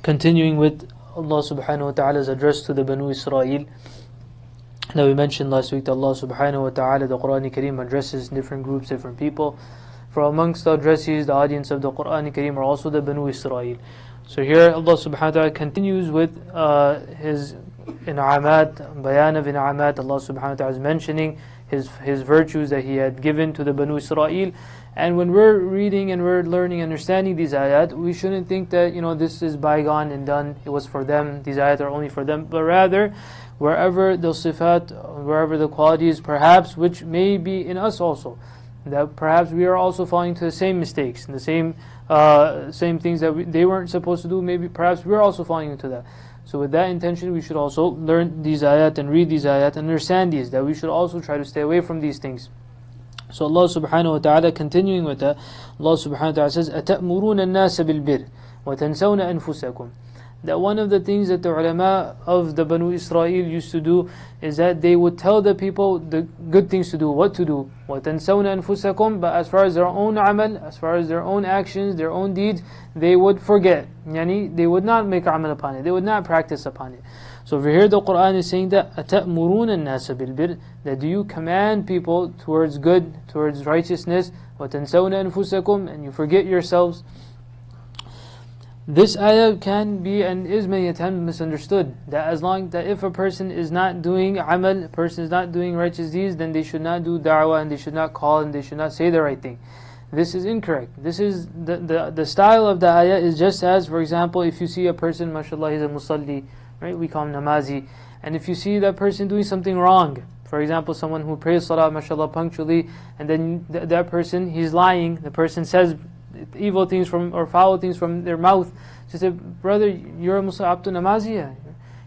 Continuing with Allah subhanahu wa ta'ala's address to the Banu Israel. Now we mentioned last week that Allah subhanahu wa ta'ala, the Quran Kareem addresses different groups, different people. From amongst the addressees, the audience of the Quran Kareem are also the Banu Israel. So here Allah subhanahu wa ta'ala continues with His in'amat, bayan of in'amat. Allah subhanahu wa ta'ala is mentioning His virtues that He had given to the Banu Israel. And when we're reading and we're learning, understanding these ayat, we shouldn't think that this is bygone and done, it was for them, these ayat are only for them, but rather wherever the sifat, wherever the qualities perhaps which may be in us also, that perhaps we are also falling to the same mistakes, the same things that they weren't supposed to do, maybe perhaps we're also falling into that. So with that intention, we should also learn these ayat and read these ayat and understand these, that we should also try to stay away from these things. So Allah subhanahu wa ta'ala, continuing with that, Allah subhanahu wa ta'ala says, أَتَأْمُرُونَ النَّاسَ بِالْبِرِّ وَتَنْسَوْنَ أَنفُسَكُمْ. That one of the things that the ulama of the Banu Israel used to do is that they would tell the people the good things to do, what to do. وَتَنْسَوْنَ أَنفُسَكُمْ. But as far as their own amal, as far as their own actions, their own deeds, they would forget. They would not make amal upon it, they would not practice upon it. So over here the Quran is saying that أَتَأْمُرُونَ النَّاسَ بِالْبِرِّ, that do you command people towards good, towards righteousness, وَتَنْسَوْنَ أَنفُسَكُمْ, and you forget yourselves. This ayah can be and is many times misunderstood, that as long that if a person is not doing amal, a person is not doing righteous deeds, then they should not do da'wah and they should not call and they should not say the right thing. This is incorrect. This is the style of the ayah is just as, for example, if you see a person, mashallah, he's a musalli, right? We call him namazi. And if you see that person doing something wrong, for example, someone who prays salah, mashallah, punctually, and then that person, he's lying, the person says evil things or foul things from their mouth. So say, brother, you're a Muslim, abdu namazi.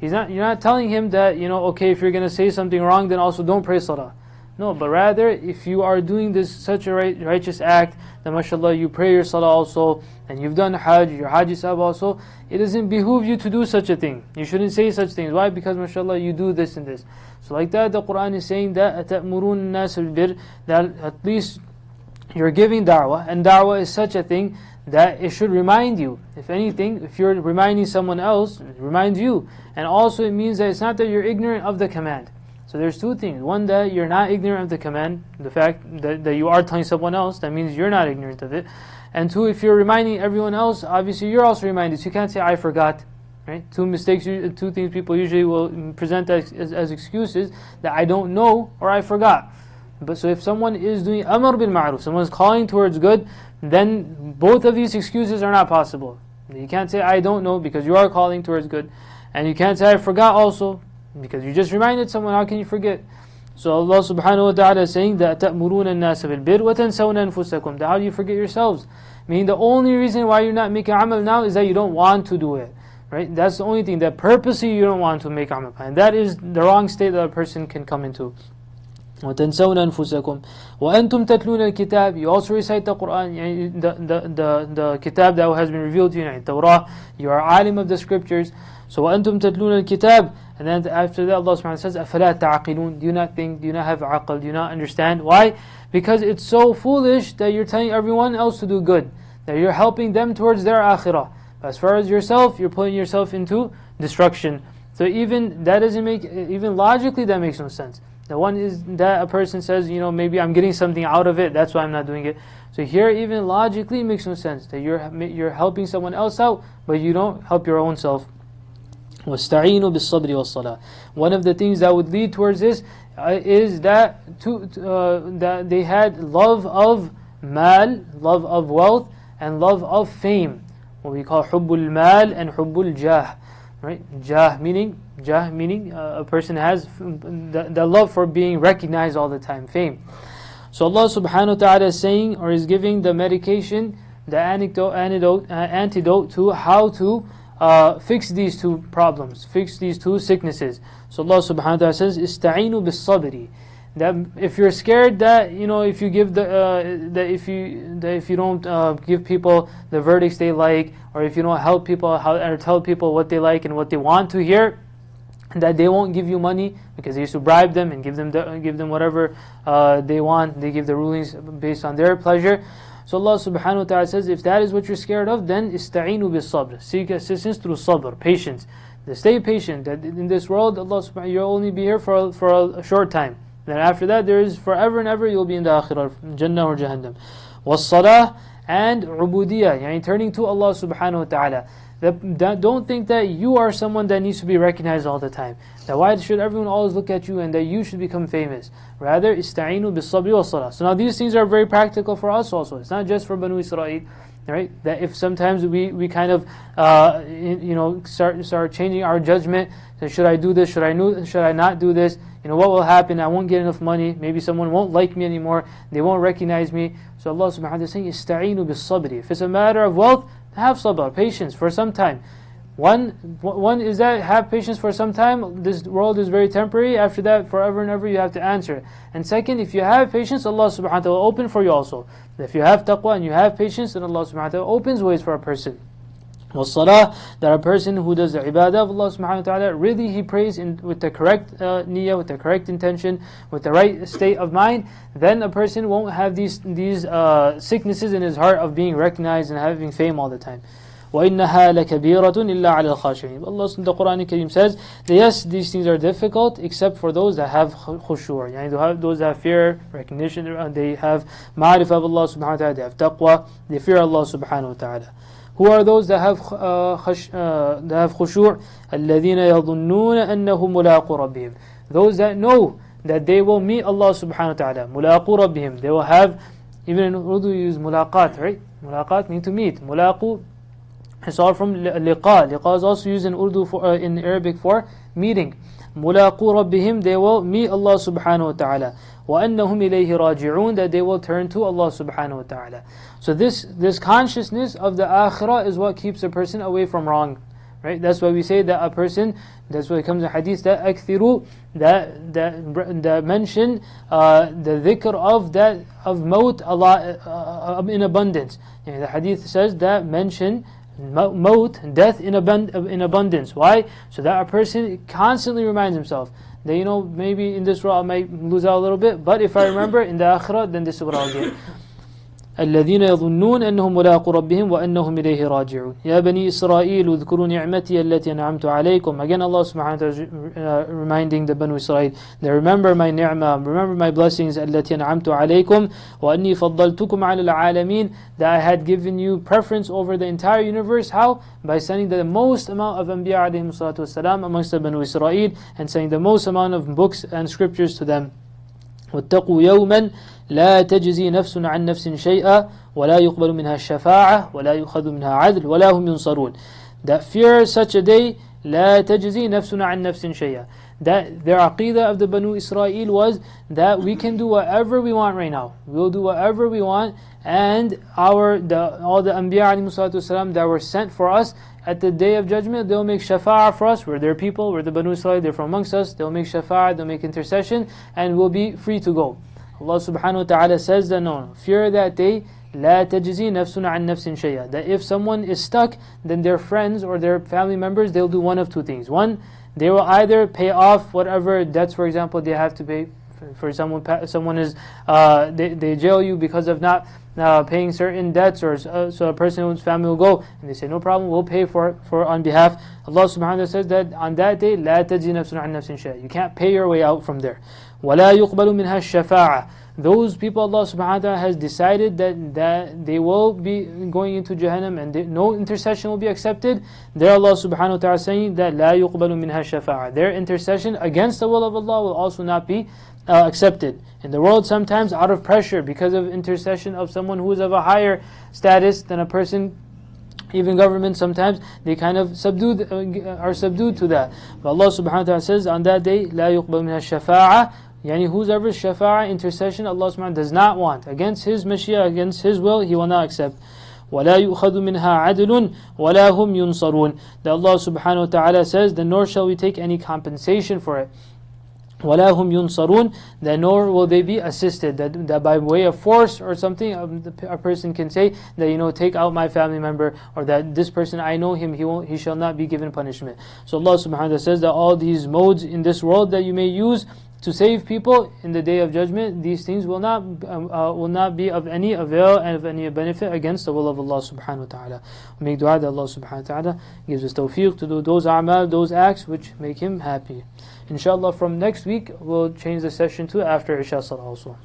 You're not telling him that, okay, if you're going to say something wrong, then also don't pray salah. No, but rather, if you are doing such a righteous act, then mashallah, you pray your salah also, and you've done hajj, your hajj sab also, it doesn't behoove you to do such a thing. You shouldn't say such things. Why? Because mashallah, you do this and this. So like that, the Quran is saying that أَتَأْمُرُونَ النَّاسَ بِالْبِرِّ, that at least you're giving da'wah, and da'wah is such a thing that it should remind you. If anything, if you're reminding someone else, it reminds you. And also it means that it's not that you're ignorant of the command. So there's two things. One, that you're not ignorant of the command, the fact that you are telling someone else, that means you're not ignorant of it. And two, if you're reminding everyone else, obviously you're also reminded. So you can't say, I forgot. Right? Two things people usually will present as excuses, that I don't know or I forgot. But so if someone is doing amr bil ma'ruf, someone is calling towards good, then both of these excuses are not possible. You can't say I don't know because you are calling towards good, and you can't say I forgot also because you just reminded someone. How can you forget? So Allah subhanahu wa ta'ala is saying that تَأْمُرُونَ النَّاسَ بِالْبِرِّ وَتَنْسَوْنَ أَنفُسَكُمْ. That how do you forget yourselves? Meaning the only reason why you're not making amal now is that you don't want to do it. Right? That's the only thing, that purposely you don't want to make amal. And that is the wrong state that a person can come into. وَتَنْسَوْنَ أَنفُسَكُمْ وَأَنْتُمْ تَتْلُونَ الْكِتَابِ. You also recite the Quran, the kitab that has been revealed to you, Torah. You are alim of the scriptures. So وَأَنْتُمْ تَتْلُونَ الْكِتَابِ. And then after that Allah subhanahu wa ta'ala says, أَفَلَا تَعْقِلُونَ. Do you not think, do you not have aql, do you not understand? Why? Because it's so foolish that you're telling everyone else to do good, that you're helping them towards their akhirah. But as far as yourself, you're putting yourself into destruction. So even that doesn't make, even logically that makes no sense. The one is that a person says, maybe I'm getting something out of it, that's why I'm not doing it. So here even logically it makes no sense, that you're helping someone else out, but you don't help your own self. وَاسْتَعِينُوا بِالصَّبْرِ وَالصَّلَاةِ. One of the things that would lead towards this is that that they had love of mal, love of wealth, and love of fame. What we call hubbul mal and hubbul jah. Right? Jah meaning a person has the love for being recognized all the time, fame. So Allah subhanahu wa ta'ala is saying, or is giving the medication, the antidote to how to fix these two problems, fix these two sicknesses. So Allah subhanahu wa ta'ala says, "Ista'inu bis-sabri." That if you're scared that if you give if you don't give people the verdicts they like, or if you don't help people or tell people what they like and what they want to hear, that they won't give you money because they used to bribe them and give them whatever they want. They give the rulings based on their pleasure. So Allah subhanahu wa ta'ala says, if that is what you're scared of, then ista'inu bis-sabr. Seek assistance through sabr, patience. Stay patient. That in this world, Allah subhanahu, you'll only be here for a short time. Then after that, there is forever and ever you'll be in the akhirah, Jannah or Jahannam. Was-salah and ubudiyah, yani turning to Allah subhanahu wa ta'ala. Don't think that you are someone that needs to be recognized all the time. That why should everyone always look at you and that you should become famous? Rather, ista'inu bis-sabri was-salah. So now these things are very practical for us also. It's not just for Banu Israel. Right? That if sometimes we kind of start changing our judgment, so should I do this, should I not do this, what will happen? I won't get enough money, maybe someone won't like me anymore, they won't recognize me. So Allah subhanahu wa ta'ala is saying, ista'inu bis-sabri. If it's a matter of wealth, have sabr, patience for some time. One is that have patience for some time. This world is very temporary. After that, forever and ever, you have to answer. And second, if you have patience, Allah subhanahu wa ta'ala will open for you also. If you have taqwa and you have patience, then Allah subhanahu wa ta'ala opens ways for a person. Was-salah, that a person who does the ibadah of Allah subhanahu wa ta'ala, really he prays with the correct niyyah, with the correct intention, with the right state of mind, then a person won't have these sicknesses in his heart of being recognized and having fame all the time. وَإِنَّهَا لَكَبِيرَةٌ إِلَّا عَلَى الْخَاشِعِينَ. Allah in the Quran Kareem says that yes, these things are difficult except for those that have khushu', yani those that have fear, recognition, they have ma'rifah of Allah subhanahu wa ta'ala, they have taqwa, they fear Allah subhanahu wa ta'ala. Who are those that have khushu'? الَّذِينَ يَظُنُّونَ أَنَّهُمْ مُلَاقُو رَبِّهِمْ. Those that know that they will meet Allah subhanahu wa ta'ala. مُلَاقُو رَبِّهِمْ. They will have, even in Urdu you use mulaqat, right? Mulaqat means to meet. Mulaqu, it's all from liqa. Liqa is also used in Urdu in Arabic for meeting. مُلَاقُو رَبِّهِمْ. They will meet Allah subhanahu wa ta'ala. وَأَنَّهُمْ إِلَيْهِ رَاجِعُونَ. That they will turn to Allah subhanahu wa ta'ala. So this consciousness of the akhirah is what keeps a person away from wrong. Right? That's why we say that a person, that's why it comes in hadith that أكثروا, that mention the dhikr of maut Allah in abundance. The hadith says that mention maut, death in abundance. Why? So that a person constantly reminds himself that maybe in this world I might lose out a little bit, but if I remember in the akhirah, then this is what I'll get. الذين يظنون أنهم ملاقو ربهم وأنهم إليه راجعون. يا بني إسرائيل اذكروا نعمتي التي أنعمت عليكم. Again, Allah subhanahu wa ta'ala is reminding the Banu Israel that remember my ni'mah, remember my blessings التي أنعمت عليكم وأني فضلتكم على العالمين, that I had given you preference over the entire universe. How? By sending the most amount of Anbiya alayhim salatu wasalam amongst the Banu Israel and sending the most amount of books and scriptures to them. واتقوا يوما لا تجزي نفس عن نفس شيئا ولا يقبل منها الشفاعة ولا يؤخذ منها عدل ولا هم ينصرون. That fear such a day, لا تجزي نفس عن نفس شيئا. That their aqidah of the Banu Israel was that we can do whatever we want right now. We'll do whatever we want, and all the Anbiya alayhim salatu wasalam that were sent for us, at the day of judgment, they'll make shafa'ah for us. We're their people, we're the Banu Israel, they're from amongst us. They'll make shafa'ah, they'll make intercession, and we'll be free to go. Allah subhanahu wa ta'ala says that no, fear that day, لا تجزي نفس عن نفس شيئا. That if someone is stuck, then their friends or their family members, they'll do one of two things. One, they will either pay off whatever debts, for example, they have to pay. For someone is, they jail you because of not paying certain debts, or so a person whose family will go and they say no problem, we'll pay for on behalf. Allah subhanahu wa ta'ala says that on that day لا تجزي نفس عن نفس شيئا. You can't pay your way out from there. ولا يقبل منها الشفاعة. Those people Allah subhanahu wa ta'ala has decided that they will be going into Jahannam and no intercession will be accepted. There Allah subhanahu wa ta'ala saying that لا يقبل منها الشفاعة. Their intercession against the will of Allah will also not be accepted. In the world, sometimes out of pressure because of intercession of someone who is of a higher status than a person, even government, sometimes they kind of are subdued to that. But Allah subhanahu wa ta'ala says on that day, لا يقبل منها الشفاعة. Yani whoever's shafa'ah, intercession, Allah subhanahu wa ta'ala does not want. Against His mashiyah, against His will, He will not accept. وَلَا يُؤْخَذُ مِنْهَا عَدْلٌ وَلَا هُمْ يُنصَرُونَ. That Allah subhanahu wa ta'ala says, then nor shall we take any compensation for it. وَلَا هُمْ يُنصَرُونَ. That nor will they be assisted. That by way of force or something, a person can say that, take out my family member, or that this person, I know him, he shall not be given punishment. So Allah subhanahu wa ta'ala says that all these modes in this world that you may use, to save people in the Day of Judgment, these things will not be of any avail and of any benefit against the will of Allah subhanahu wa ta'ala. We make dua that Allah subhanahu wa ta'ala gives us tawfiq to do those a'mal, those acts which make Him happy. Inshallah, from next week we'll change the session to after Isha Salah also.